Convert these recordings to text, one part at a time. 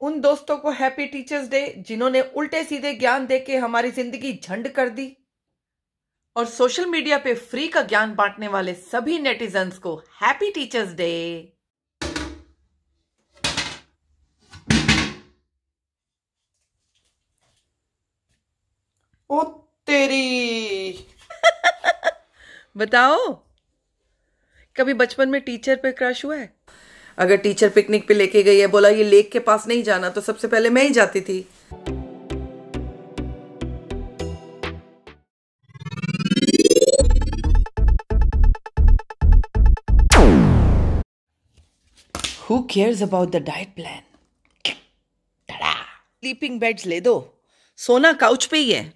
उन दोस्तों को हैप्पी टीचर्स डे जिन्होंने उल्टे सीधे ज्ञान देके हमारी जिंदगी झंड कर दी, और सोशल मीडिया पे फ्री का ज्ञान बांटने वाले सभी नेटिजन्स को हैप्पी टीचर्स डे। ओ तेरी बताओ, कभी बचपन में टीचर पे क्रश हुआ है? अगर टीचर पिकनिक पे लेके गई है, बोला ये लेक के पास नहीं जाना, तो सबसे पहले मैं ही जाती थी। Who cares about the diet plan? Sleeping beds ले दो, सोना काउच पे ही है।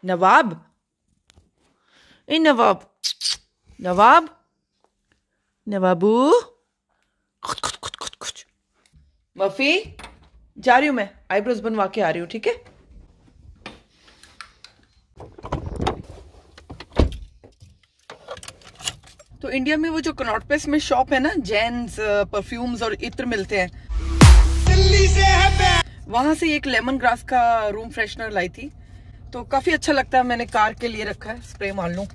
नवाब, ए नवाब, नवाब, नवाबू, कुछ मफी, जा रही हूं मैं, आईब्रोज बनवा के आ रही हूं, ठीक है? तो इंडिया में वो जो कनॉट प्लेस में शॉप है ना, जेंस परफ्यूम्स और इत्र मिलते हैं, दिल्ली से है, वहां से एक लेमन ग्रास का रूम फ्रेशनर लाई थी, तो काफी अच्छा लगता है। मैंने कार के लिए रखा है, स्प्रे मार लूं।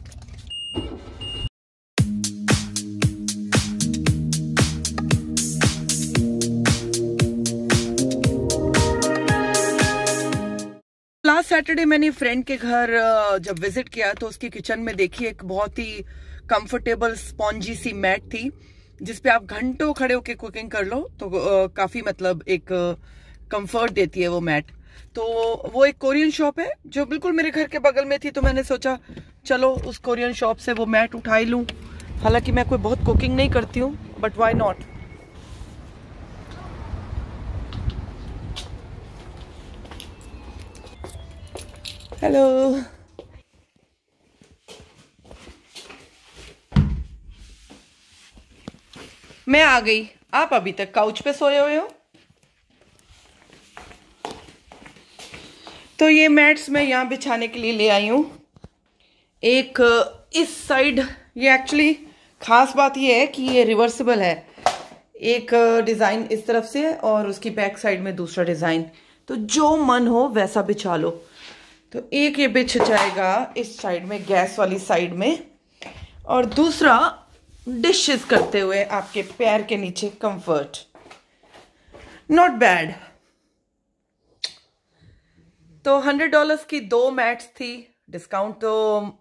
लास्ट सैटरडे मैंने फ्रेंड के घर जब विजिट किया तो उसकी किचन में देखी एक बहुत ही कंफर्टेबल स्पॉन्जी सी मैट थी, जिसपे आप घंटों खड़े होके कुकिंग कर लो, तो काफी मतलब एक कंफर्ट देती है वो मैट। तो वो एक कोरियन शॉप है जो बिल्कुल मेरे घर के बगल में थी, तो मैंने सोचा चलो उस कोरियन शॉप से वो मैट उठा ही लूं। हालांकि मैं कोई बहुत कुकिंग नहीं करती हूँ, बट व्हाई नॉट। हेलो, मैं आ गई, आप अभी तक काउच पे सोए हुए हो। तो ये मैट्स मैं यहाँ बिछाने के लिए ले आई हूँ। एक इस साइड, ये एक्चुअली खास बात ये है कि ये रिवर्सिबल है, एक डिज़ाइन इस तरफ से है और उसकी बैक साइड में दूसरा डिज़ाइन, तो जो मन हो वैसा बिछा लो। तो एक ये बिछ जाएगा इस साइड में, गैस वाली साइड में, और दूसरा डिशेस करते हुए आपके पैर के नीचे कंफर्ट। Not bad. तो $100 की 2 मैट्स थी, डिस्काउंट तो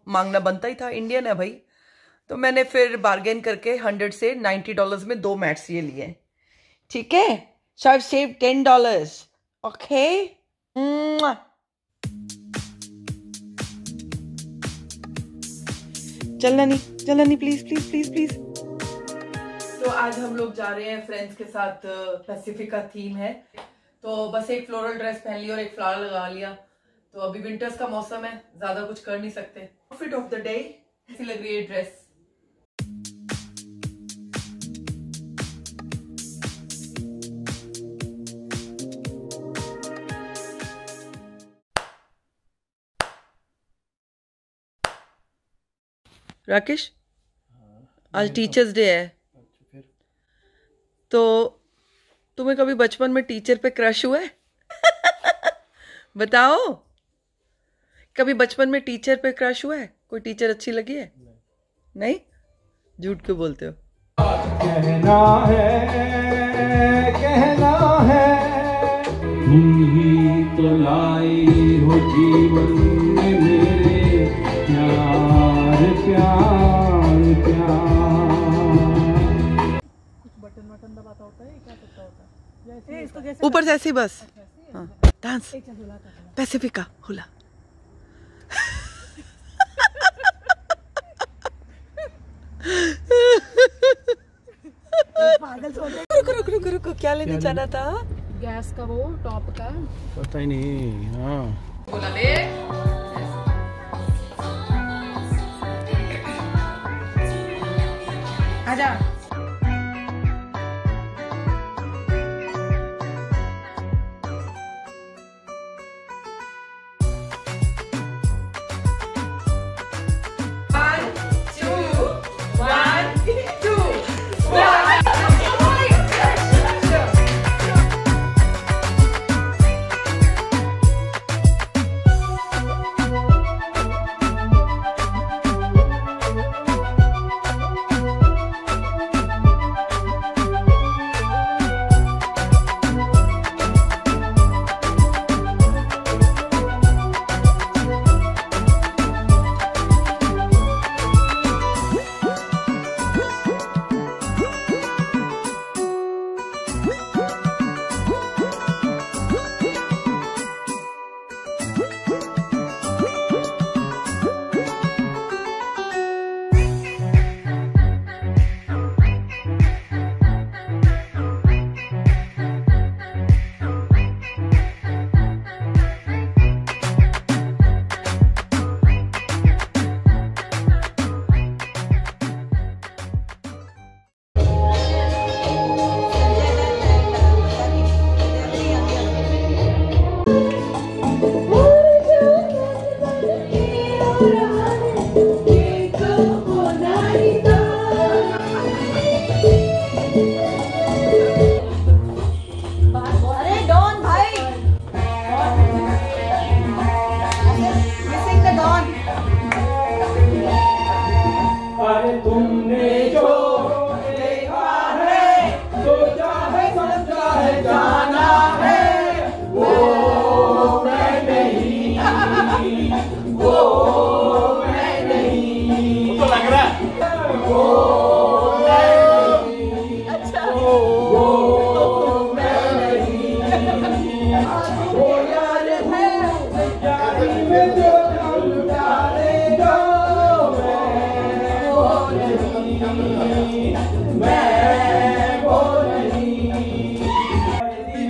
मांगना बनता ही था, इंडियन है भाई। तो मैंने फिर बार्गेन करके 100 से $90 में 2 मैट्स ये लिए, ठीक है? सो आई हैव सेव्ड $10, ओके? चलना नहीं, प्लीज प्लीज प्लीज प्लीज। तो आज हम लोग जा रहे हैं फ्रेंड्स के साथ, पैसिफिका थीम है, तो बस एक फ्लोरल ड्रेस पहन ली और एक फ्लावर लगा लिया। तो अभी विंटर्स का मौसम है, ज्यादा कुछ कर नहीं सकते। आउटफिट ऑफ द डे, ऐसी लग रही है ड्रेस। राकेश, आज टीचर्स डे है, तो तुम्हें कभी बचपन में टीचर पे क्रश हुआ है? बताओ, कभी बचपन में टीचर पे क्रश हुआ है? कोई टीचर अच्छी लगी है? नहीं? झूठ क्यों बोलते हो? कहना है ही तो लाई हो जीवन में मेरे, प्यार प्यार प्यार। कुछ बटन वटन दबाता होता है, क्या करता होता है? इसको ऊपर से ऐसे बस, हाँ, डांस पैसिफिका हुला। रुको, क्या लेने जाना था? गैस का, वो टॉप का, पता ही नहीं। हाँ, बोला ले। आजा।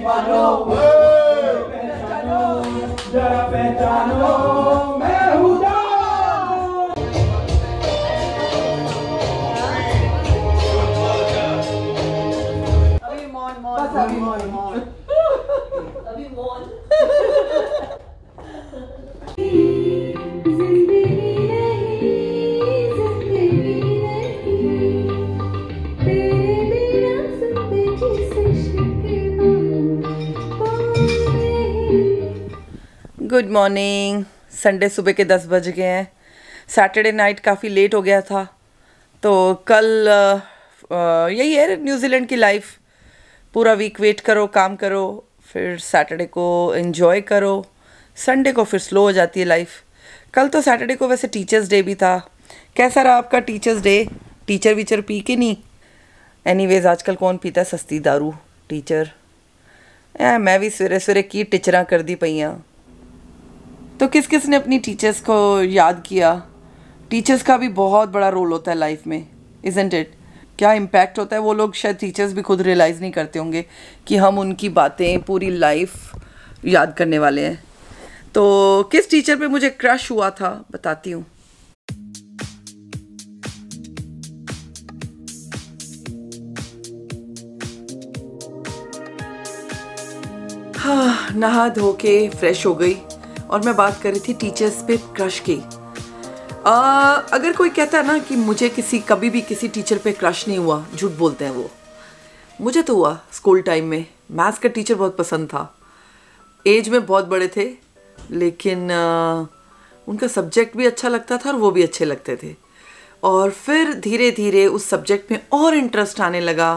दीवानो पहचानो जरा पहचानो मैं हूँ गुड मॉर्निंग। संडे सुबह के 10 बज गए हैं। सैटरडे नाइट काफ़ी लेट हो गया था, तो कल यही है न्यूजीलैंड की लाइफ। पूरा वीक वेट करो, काम करो, फिर सैटरडे को एंजॉय करो, संडे को फिर स्लो हो जाती है लाइफ। कल तो सैटरडे को वैसे टीचर्स डे भी था। कैसा रहा आपका टीचर्स डे? टीचर वीचर पी के नहीं? एनीवेज आजकल कौन पीता है सस्ती दारू? टीचर मैं भी सवेरे सवेरे की टीचरां कर दी पईयां। तो किस किस ने अपनी टीचर्स को याद किया? टीचर्स का भी बहुत बड़ा रोल होता है लाइफ में, इज़न्ट इट? क्या इम्पैक्ट होता है, वो लोग शायद टीचर्स भी खुद रियलाइज़ नहीं करते होंगे कि हम उनकी बातें पूरी लाइफ याद करने वाले हैं। तो किस टीचर पे मुझे क्रश हुआ था बताती हूँ। हाँ, नहा धो के फ्रेश हो गई और मैं बात कर रही थी टीचर्स पे क्रश की। अगर कोई कहता है ना कि मुझे कभी भी किसी टीचर पे क्रश नहीं हुआ, झूठ बोलते हैं वो। मुझे तो हुआ स्कूल टाइम में। मैथ्स का टीचर बहुत पसंद था। एज में बहुत बड़े थे, लेकिन उनका सब्जेक्ट भी अच्छा लगता था और वो भी अच्छे लगते थे। और फिर धीरे धीरे उस सब्जेक्ट में और इंटरेस्ट आने लगा।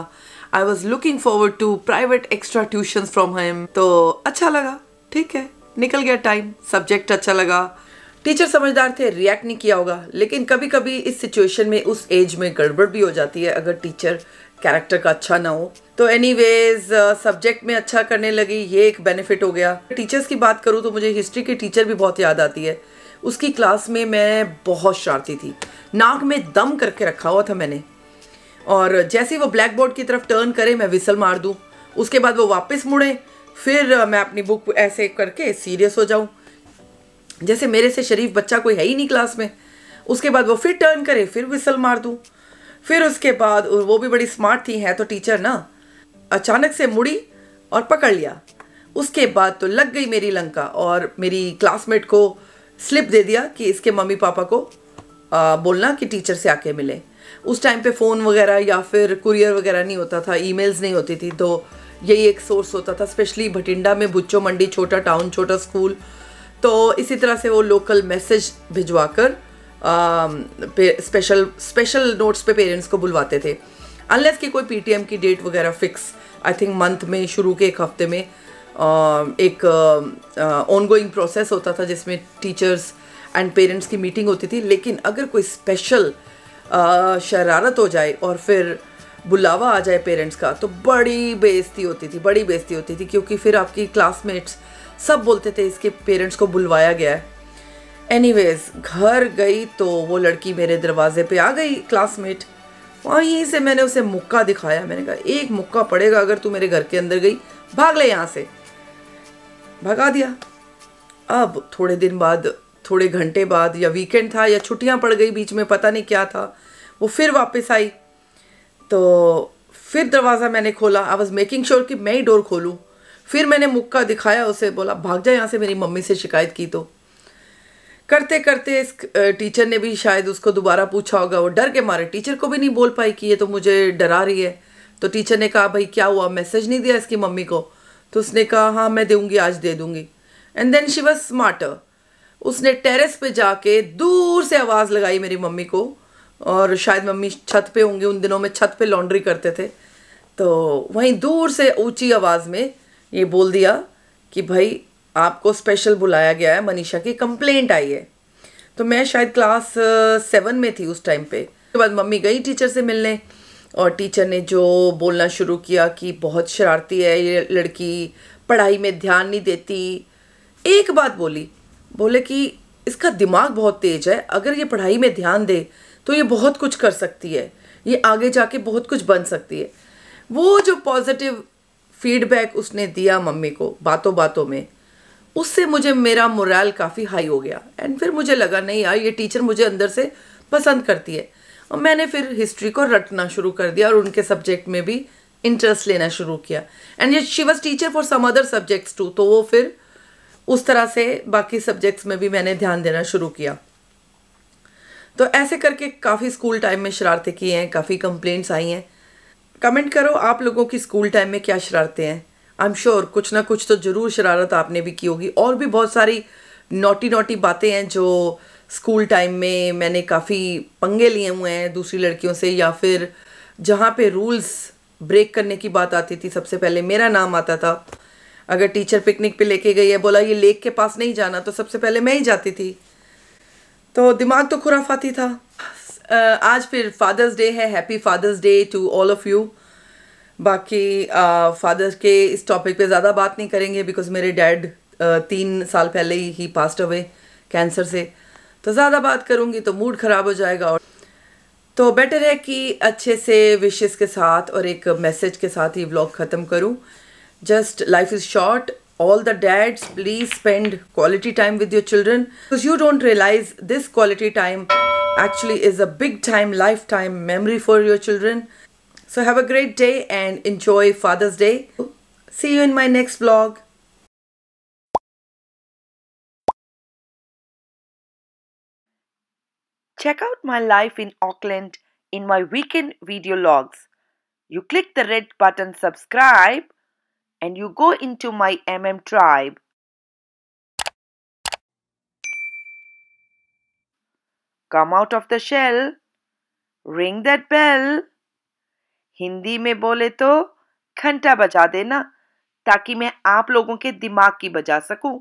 I was looking forward to private extra tuitions from him. तो अच्छा लगा, ठीक है, निकल गया टाइम, सब्जेक्ट अच्छा लगा। टीचर समझदार थे, रिएक्ट नहीं किया होगा। लेकिन कभी कभी इस सिचुएशन में, उस एज में गड़बड़ भी हो जाती है अगर टीचर कैरेक्टर का अच्छा ना हो। तो एनीवेज सब्जेक्ट में अच्छा करने लगी, ये एक बेनिफिट हो गया। टीचर्स की बात करूँ तो मुझे हिस्ट्री की टीचर भी बहुत याद आती है। उसकी क्लास में मैं बहुत शरारती थी, नाक में दम करके रखा हुआ था मैंने। और जैसे ही वो ब्लैक बोर्ड की तरफ टर्न करे मैं विसल मार दूँ, उसके बाद वो वापस मुड़े, फिर मैं अपनी बुक ऐसे करके सीरियस हो जाऊं जैसे मेरे से शरीफ बच्चा कोई है ही नहीं क्लास में। उसके बाद वो फिर टर्न करे, फिर विसल मार दूं। फिर उसके बाद वो भी बड़ी स्मार्ट थी, है तो टीचर ना, अचानक से मुड़ी और पकड़ लिया। उसके बाद तो लग गई मेरी लंका और मेरी क्लासमेट को स्लिप दे दिया कि इसके मम्मी पापा को बोलना कि टीचर से आके मिले। उस टाइम पे फ़ोन वगैरह या फिर कुरियर वगैरह नहीं होता था, ईमेल्स नहीं होती थी, तो यही एक सोर्स होता था। स्पेशली भटिंडा में, बुच्चो मंडी, छोटा टाउन, छोटा स्कूल। तो इसी तरह से वो लोकल मैसेज भिजवाकर स्पेशल नोट्स पे पेरेंट्स को बुलवाते थे। अनलेस कि कोई पीटीएम की डेट वगैरह फिक्स, आई थिंक मंथ में, शुरू के एक हफ्ते में एक ऑनगोइंग प्रोसेस होता था जिसमें टीचर्स एंड पेरेंट्स की मीटिंग होती थी। लेकिन अगर कोई स्पेशल शरारत हो जाए और फिर बुलावा आ जाए पेरेंट्स का, तो बड़ी बेइज्जती होती थी, क्योंकि फिर आपकी क्लासमेट्स सब बोलते थे इसके पेरेंट्स को बुलवाया गया है। एनीवेज घर गई तो वो लड़की मेरे दरवाजे पे आ गई, क्लासमेट। वहीं से मैंने उसे मुक्का दिखाया। मैंने कहा एक मुक्का पड़ेगा अगर तू मेरे घर के अंदर गई, भाग ले यहाँ से। भगा दिया। अब थोड़े दिन बाद, थोड़े घंटे बाद, या वीकेंड था या छुट्टियाँ पड़ गई बीच में, पता नहीं क्या था, वो फिर वापस आई। तो फिर दरवाज़ा मैंने खोला। आई वॉज मेकिंग श्योर कि मैं ही डोर खोलूँ। फिर मैंने मुक्का दिखाया उसे, बोला भाग जा यहाँ से, मेरी मम्मी से शिकायत की। तो करते करते इस टीचर ने भी शायद उसको दोबारा पूछा होगा। वो डर के मारे टीचर को भी नहीं बोल पाई कि ये तो मुझे डरा रही है। तो टीचर ने कहा भाई क्या हुआ, मैसेज नहीं दिया इसकी मम्मी को? तो उसने कहा हाँ मैं दूंगी, आज दे दूंगी। And then she was smarter. उसने टेरेस पे जाके दूर से आवाज़ लगाई मेरी मम्मी को, और शायद मम्मी छत पे होंगी, उन दिनों में छत पे लॉन्ड्री करते थे। तो वहीं दूर से ऊंची आवाज़ में ये बोल दिया कि भाई आपको स्पेशल बुलाया गया है, मनीषा की कंप्लेंट आई है। तो मैं शायद क्लास 7 में थी उस टाइम पे। उसके बाद मम्मी गई टीचर से मिलने, और टीचर ने जो बोलना शुरू किया कि बहुत शरारती है ये लड़की, पढ़ाई में ध्यान नहीं देती। एक बात बोले कि इसका दिमाग बहुत तेज है, अगर ये पढ़ाई में ध्यान दे तो ये बहुत कुछ कर सकती है, ये आगे जाके बहुत कुछ बन सकती है। वो जो पॉजिटिव फीडबैक उसने दिया मम्मी को बातों बातों में, उससे मुझे मेरा मोरल काफ़ी हाई हो गया। एंड फिर मुझे लगा नहीं यार, ये टीचर मुझे अंदर से पसंद करती है। और मैंने फिर हिस्ट्री को रटना शुरू कर दिया और उनके सब्जेक्ट में भी इंटरेस्ट लेना शुरू किया। And she was teacher for some other subjects too, तो वो फिर उस तरह से बाकी सब्जेक्ट्स में भी मैंने ध्यान देना शुरू किया। तो ऐसे करके काफ़ी स्कूल टाइम में शरारतें की हैं, काफ़ी कंप्लेंट्स आई हैं। कमेंट करो आप लोगों की स्कूल टाइम में क्या शरारतें हैं। आई एम श्योर कुछ ना कुछ तो ज़रूर शरारत आपने भी की होगी। और भी बहुत सारी नोटी नोटी बातें हैं जो स्कूल टाइम में मैंने काफ़ी पंगे लिए हुए हैं दूसरी लड़कियों से, या फिर जहाँ पे रूल्स ब्रेक करने की बात आती थी सबसे पहले मेरा नाम आता था। अगर टीचर पिकनिक पे लेके गई है, बोला ये लेक के पास नहीं जाना, तो सबसे पहले मैं ही जाती थी। तो दिमाग तो खुराफाती था। आज फिर फादर्स डे है, happy Father's Day to all of you. बाकी फादर्स के इस टॉपिक पे ज़्यादा बात नहीं करेंगे बिकॉज मेरे डैड 3 साल पहले ही पास्ट अवे कैंसर से, तो ज़्यादा बात करूँगी तो मूड ख़राब हो जाएगा। और तो बेटर है कि अच्छे से विशेस के साथ और एक मैसेज के साथ ही व्लॉग ख़त्म करूँ। Just life is short. All the dads, please spend quality time with your children because you don't realize this quality time actually is a big time, lifetime memory for your children. So have a great day and enjoy Father's Day. See you in my next vlog. Check out my life in Auckland in my weekend video logs. You click the red button subscribe and you go into my MM tribe. Come out of the shell, ring that bell. Hindi में बोले तो घंटा बजा देना ताकि मैं आप लोगों के दिमाग की बजा सकूं।